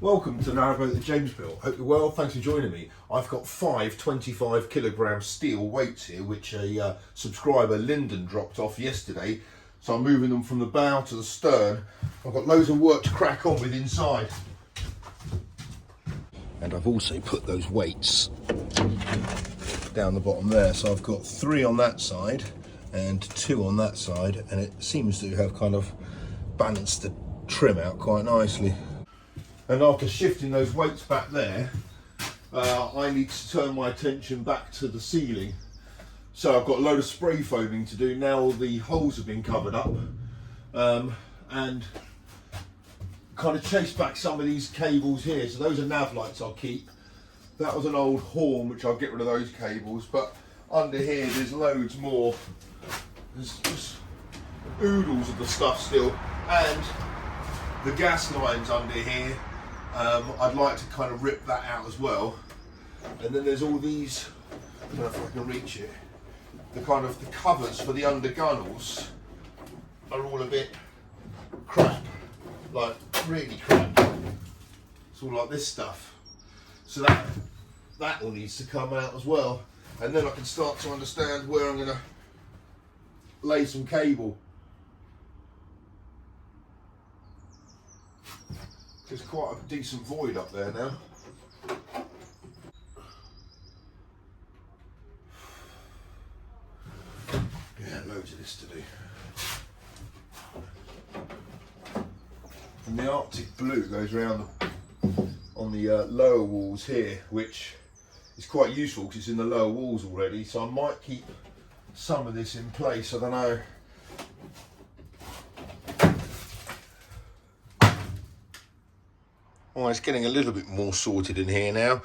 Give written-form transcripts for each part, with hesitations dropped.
Welcome to Narrowboat the James Bill. Hope you're well, thanks for joining me. I've got 5 25 kilogram steel weights here which a subscriber Lyndon dropped off yesterday. So I'm moving them from the bow to the stern. I've got loads of work to crack on with inside. And I've also put those weights down the bottom there. So I've got 3 on that side and 2 on that side, and it seems to have kind of balanced the trim out quite nicely. And after shifting those weights back there, I need to turn my attention back to the ceiling. So I've got a load of spray foaming to do now. All the holes have been covered up, and kind of chase back some of these cables here. So those are nav lights I'll keep. That was an old horn which I'll get rid of those cables, but under here there's loads more. There's just oodles of the stuff still, and the gas lines under here. I'd like to kind of rip that out as well. And then there's all these, I don't know if I can reach it, the covers for the under gunnels are all a bit crap, like really crap. It's all like this stuff. So that all needs to come out as well. And then I can start to understand where I'm going to lay some cable. There's quite a decent void up there now. Yeah, loads of this to do. And the Arctic blue goes around on the lower walls here, which is quite useful because it's in the lower walls already. So I might keep some of this in place. I don't know. Oh, it's getting a little bit more sorted in here now.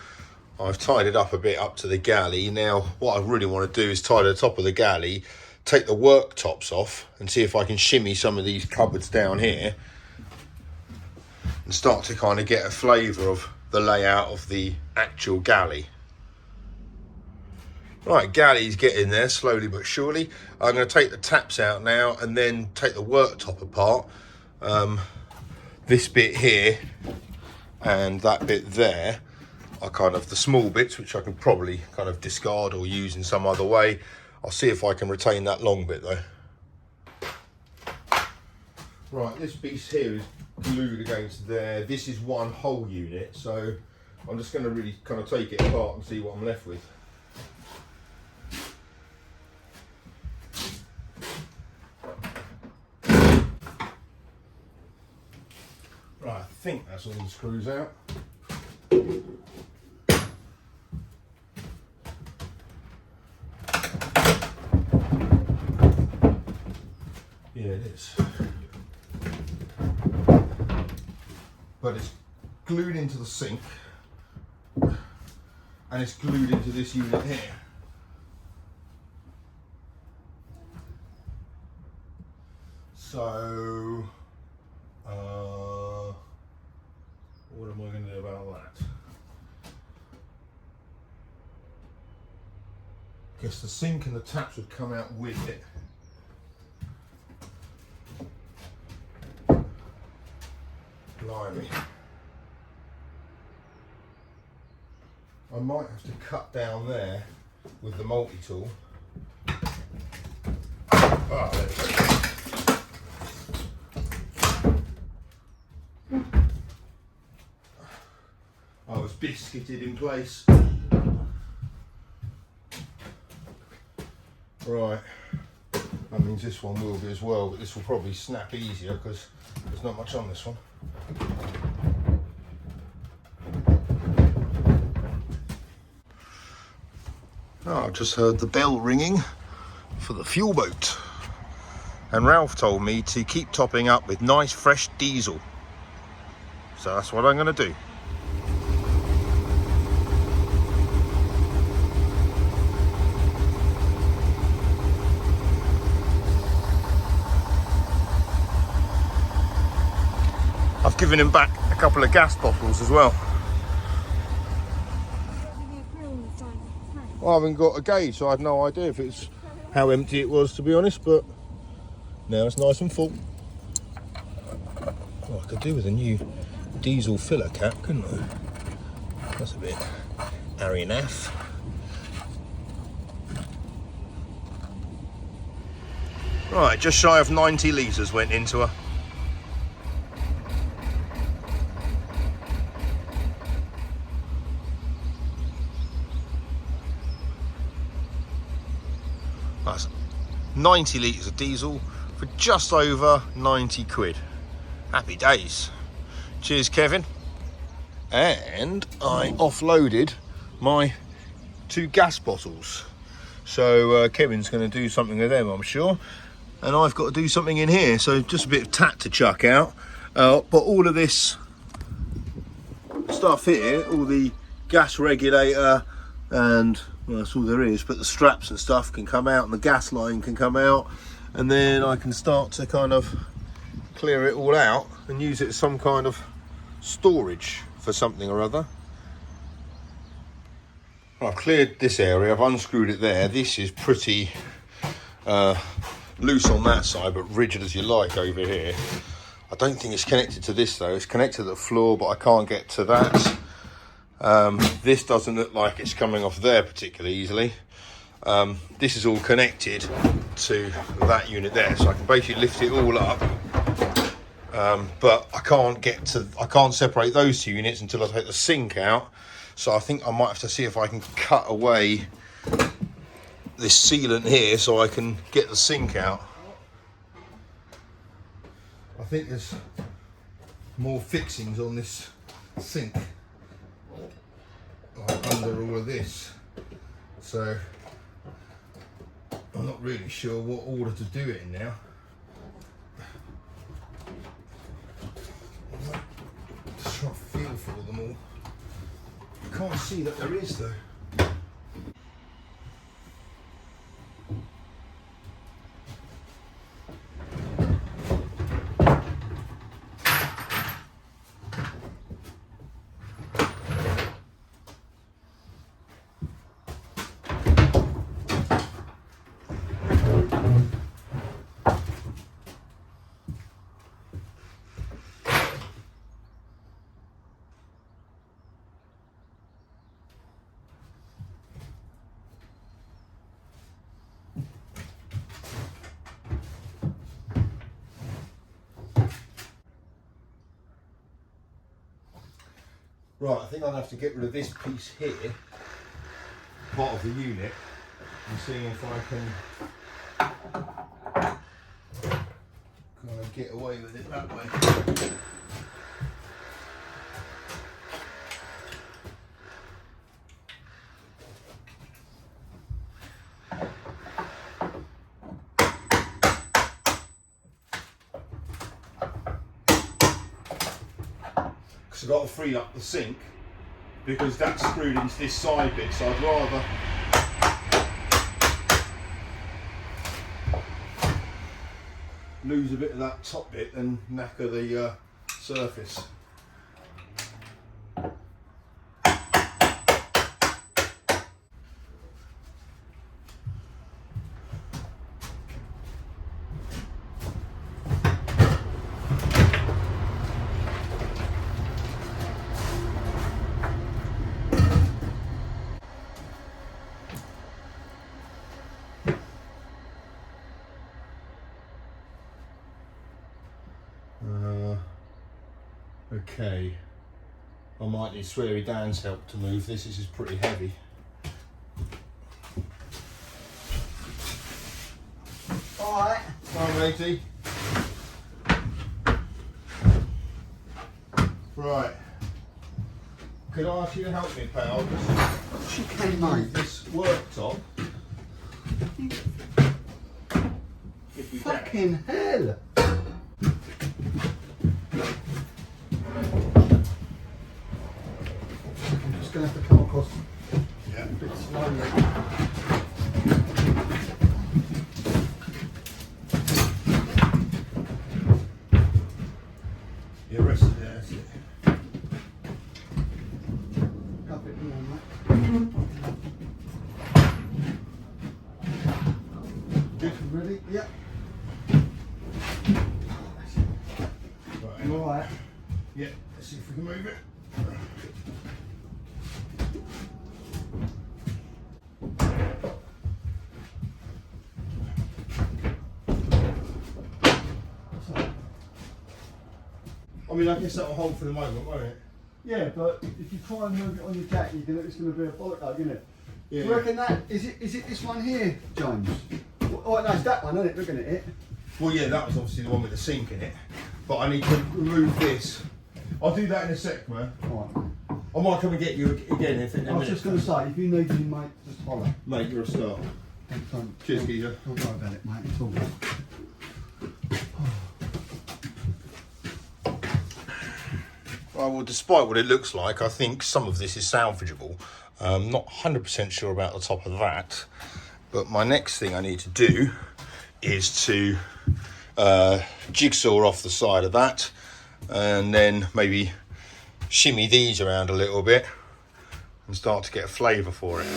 I've tied it up a bit up to the galley. Now, what I really want to do is tie the top of the galley, take the worktops off, and see if I can shimmy some of these cupboards down here and start to kind of get a flavour of the layout of the actual galley. Right, galley's getting there slowly but surely. I'm going to take the taps out now and then take the worktop apart. This bit here and that bit there are kind of the small bits which I can probably kind of discard or use in some other way. I'll see if I can retain that long bit though. Right, this piece here is glued against there. This is one whole unit, so I'm just going to really kind of take it apart and see what I'm left with. Right, I think that's all the screws out. Yeah, it is. But it's glued into the sink and it's glued into this unit here. So what am I going to do about that? I guess the sink and the taps would come out with it. Blimey. I might have to cut down there with the multi-tool. Ah, there we go. I was biscuited in place. Right, that means this one will be as well, but this will probably snap easier because there's not much on this one. Oh, I've just heard the bell ringing for the fuel boat. And Ralph told me to keep topping up with nice fresh diesel. So that's what I'm going to do. I've given him back a couple of gas bottles as well. I haven't got a gauge, so I had no idea if it's how empty it was, to be honest, but now it's nice and full. Oh, I could do with a new diesel filler cap, couldn't I? That's a bit Arianaff. Right, just shy of 90 litres went into her. That's 90 litres of diesel for just over 90 quid. Happy days. Cheers, Kevin. And I offloaded my 2 gas bottles. So Kevin's going to do something with them, I'm sure. And I've got to do something in here. So just a bit of tat to chuck out. But all of this stuff here, all the gas regulator and, well, that's all there is, but the straps and stuff can come out and the gas line can come out. And then I can start to kind of clear it all out and use it as some kind of storage for something or other. I've cleared this area, I've unscrewed it there. This is pretty loose on that side, but rigid as you like over here. I don't think it's connected to this though. It's connected to the floor, but I can't get to that. This doesn't look like it's coming off there particularly easily. This is all connected to that unit there, so I can basically lift it all up. But I can't separate those 2 units until I take the sink out. So I think I might have to see if I can cut away this sealant here so I can get the sink out. I think there's more fixings on this sink, like under all of this. So I'm not really sure what order to do it in now. Just try to feel for them all. I can't see that there is though. Right, I think I'll have to get rid of this piece here, part of the unit, and see if I can kind of get away with it that way. I've got to free up the sink because that's screwed into this side bit, so I'd rather lose a bit of that top bit than knacker the surface. Okay, I might need Sweary Dan's help to move this. This is pretty heavy. Alright. Alright, matey. Right. Could I ask you to help me, pal? She came, mate. This worktop. If we Fucking hell! Going to have to come across a bit slowly. You're rested there, that's it. A bit more, mate. Good, ready? Yep. Right. Right. Yeah, let's see if we can move it. I mean, I guess that'll hold for the moment, won't it? Yeah, but if you try and move it on your jack, it's going to be a bollock up, isn't it? Yeah. Do you reckon that is it this one here, James? Oh no, it's that one, isn't it? Looking at it. Well, yeah, that was obviously the one with the sink in it. But I need to remove this. I'll do that in a sec, man. Right. I might come and get you again if in a I was minute. just going to say, if you need me, mate, just holler. Mate, you're a star. Cheers, geezer. Don't worry about it, mate. It's all good. Well, despite what it looks like, I think some of this is salvageable. Not 100% sure about the top of that, but my next thing I need to do is to jigsaw off the side of that, and then maybe shimmy these around a little bit and start to get a flavour for it.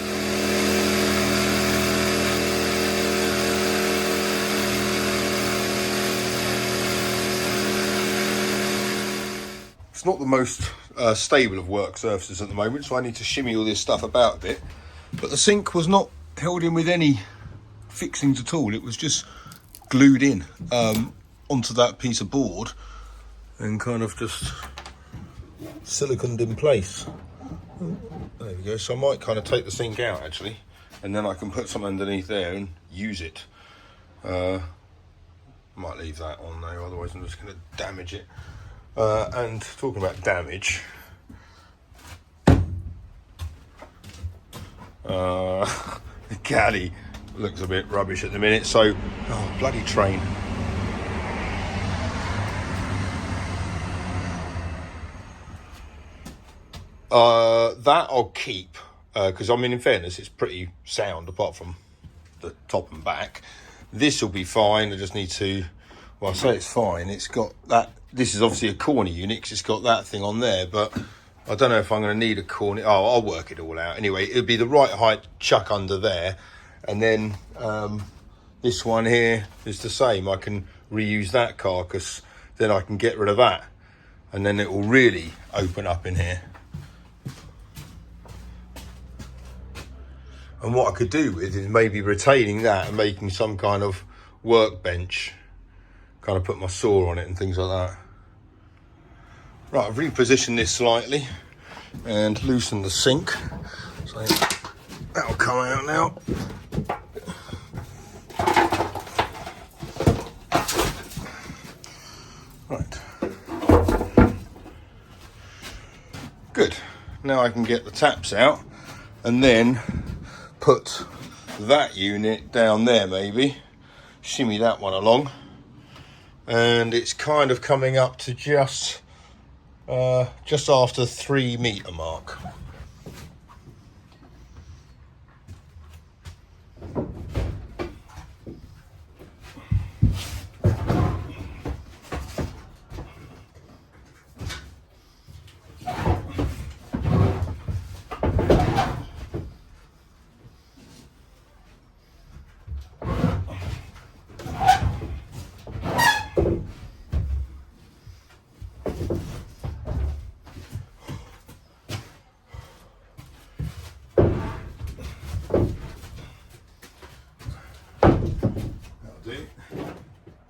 It's not the most stable of work surfaces at the moment, so I need to shimmy all this stuff about a bit. But the sink was not held in with any fixings at all. It was just glued in onto that piece of board and kind of just siliconed in place. There we go. So I might kind of take the sink out actually, and then I can put some underneath there and use it. Might leave that on there, otherwise I'm just going to damage it. And talking about damage, the Galley looks a bit rubbish at the minute, so bloody train. That I'll keep, because I mean, in fairness, it's pretty sound apart from the top and back. This will be fine. I just need to, well, I say it's fine. It's got that. This is obviously a corner unit because it's got that thing on there, but I don't know if I'm going to need a corner. Oh, I'll work it all out. Anyway, it'll be the right height chuck under there. And then this one here is the same. I can reuse that carcass. Then I can get rid of that. And then it will really open up in here. And what I could do with is maybe retaining that and making some kind of workbench. Kind of put my saw on it and things like that. Right, I've repositioned this slightly and loosened the sink. So that'll come out now. Right. Good. Now I can get the taps out and then put that unit down there maybe. Shimmy that one along. And it's kind of coming up to just after the 3 metre mark.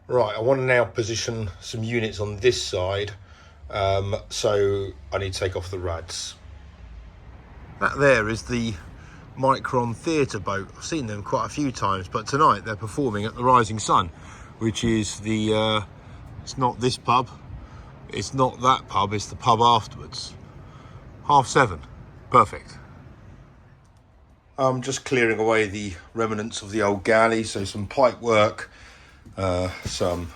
Right, I want to now position some units on this side, so I need to take off the rads. That there is the Micron theatre boat. I've seen them quite a few times, but tonight they're performing at the Rising Sun, which is the, it's not this pub, it's not that pub, it's the pub afterwards. 7:30, perfect. I'm just clearing away the remnants of the old galley, so some pipe work, some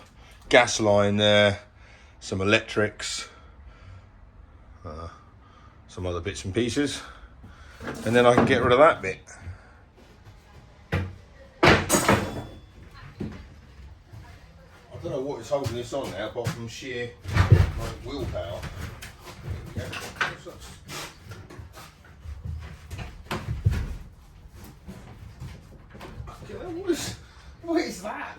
gas line there, some electrics, some other bits and pieces, and then I can get rid of that bit. I don't know what is holding this on now apart from sheer willpower. There we go. What is that?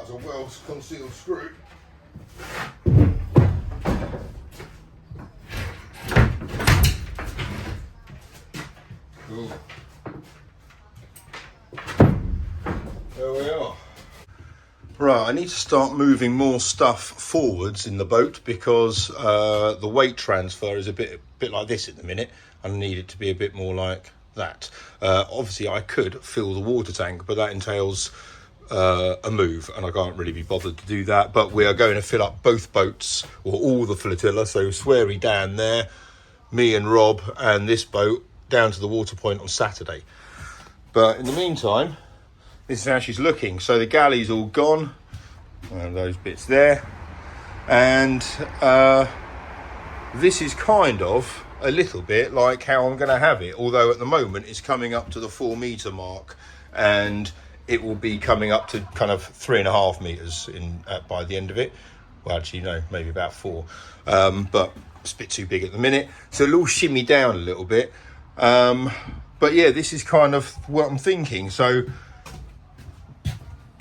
that's a well concealed screw. Cool. There we are. Right, I need to start moving more stuff forwards in the boat because the weight transfer is a bit like this at the minute. I need it to be a bit more like that. Obviously, I could fill the water tank, but that entails a move, and I can't really be bothered to do that. But we are going to fill up both boats, or all the flotilla. So Sweary Dan there, me and Rob, and this boat down to the water point on Saturday. But in the meantime, this is how she's looking. So the galley's all gone, and those bits there, and this is kind of a little bit like how I'm going to have it, although at the moment it's coming up to the 4 metre mark, and it will be coming up to kind of 3.5 metres by the end of it. Well, actually, no, maybe about 4, but it's a bit too big at the minute, so it'll all shimmy down a little bit. But yeah, this is kind of what I'm thinking. So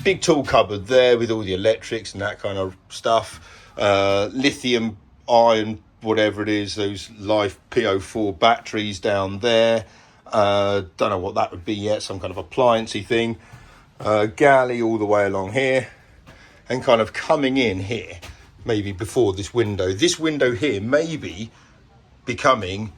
big tool cupboard there with all the electrics and that kind of stuff. Lithium ion, whatever it is, those Life PO4 batteries down there. Don't know what that would be yet, some kind of appliancey thing. Galley all the way along here, and kind of coming in here, maybe before this window. This window here may be becoming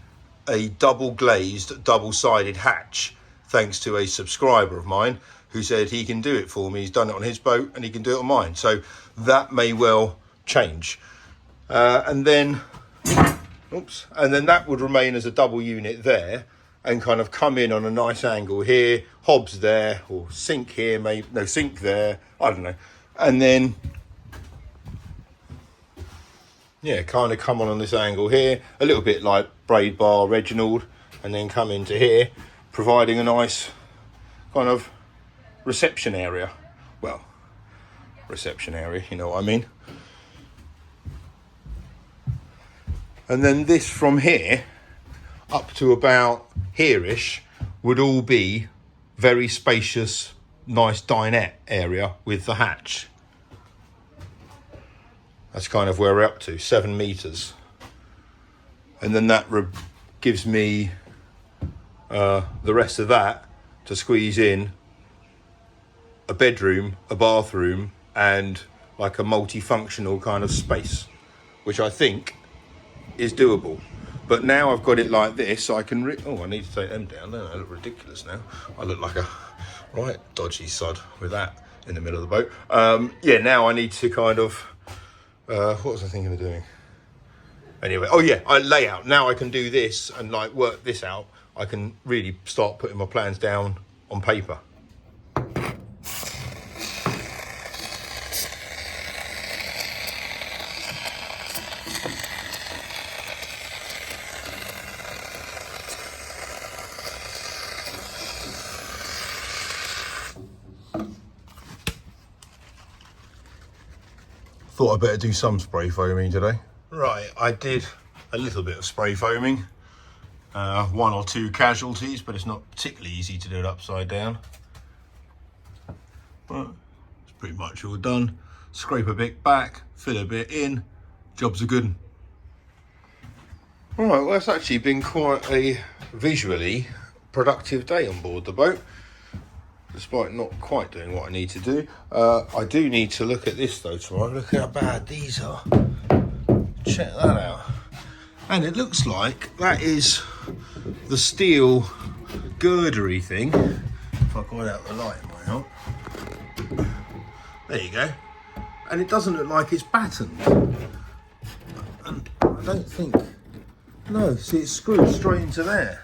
a double glazed, double-sided hatch, thanks to a subscriber of mine who said he can do it for me. He's done it on his boat and he can do it on mine. So that may well change. And then that would remain as a double unit there and kind of come in on a nice angle here, hobs there, or sink here, maybe, no, sink there, I don't know. And then, yeah, kind of come on this angle here, a little bit like Braid Bar Reginald, and then come into here, providing a nice kind of reception area. Well, reception area, you know what I mean. And then this from here up to about here-ish would all be very spacious, nice dinette area with the hatch. That's kind of where we're up to, 7 metres. And then that gives me the rest of that to squeeze in a bedroom, a bathroom, and like a multifunctional kind of space, which I think is doable. But now I've got it like this, I can I need to take them down, don't I? I look ridiculous now. I look like a right dodgy sod with that in the middle of the boat. Yeah, now I need to kind of what was I thinking of doing? Anyway, oh yeah, layout. Now I can do this and like work this out. I can really start putting my plans down on paper. Thought I'd better do some spray foaming today. Right, I did a little bit of spray foaming. 1 or 2 casualties, but it's not particularly easy to do it upside down. But it's pretty much all done. Scrape a bit back, fill a bit in, job's a good one. All right, well, that's actually been quite a visually productive day on board the boat, despite not quite doing what I need to do. I do need to look at this though tomorrow. Look how bad these are. Check that out. And it looks like that is the steel girdery thing. If I got out the light, it might help. There you go. And it doesn't look like it's battened. And I don't think, no, see, it's screwed straight into there.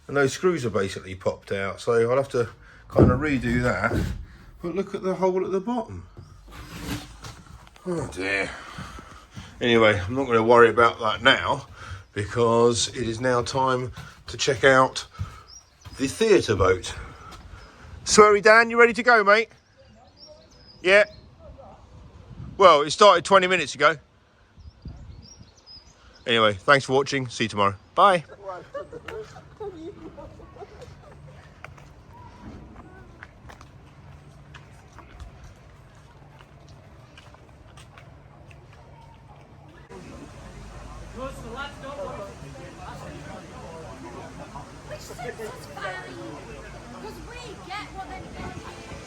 And those screws are basically popped out, so I'll have to kind of redo that. But look at the hole at the bottom. Oh dear. Anyway, I'm not going to worry about that now, because it is now time to check out the theatre boat. Sweary Dan, you ready to go, mate? Yeah. Well, it started 20 minutes ago. Anyway, thanks for watching. See you tomorrow. Bye. Which suits us fine. Because we get what they're doing.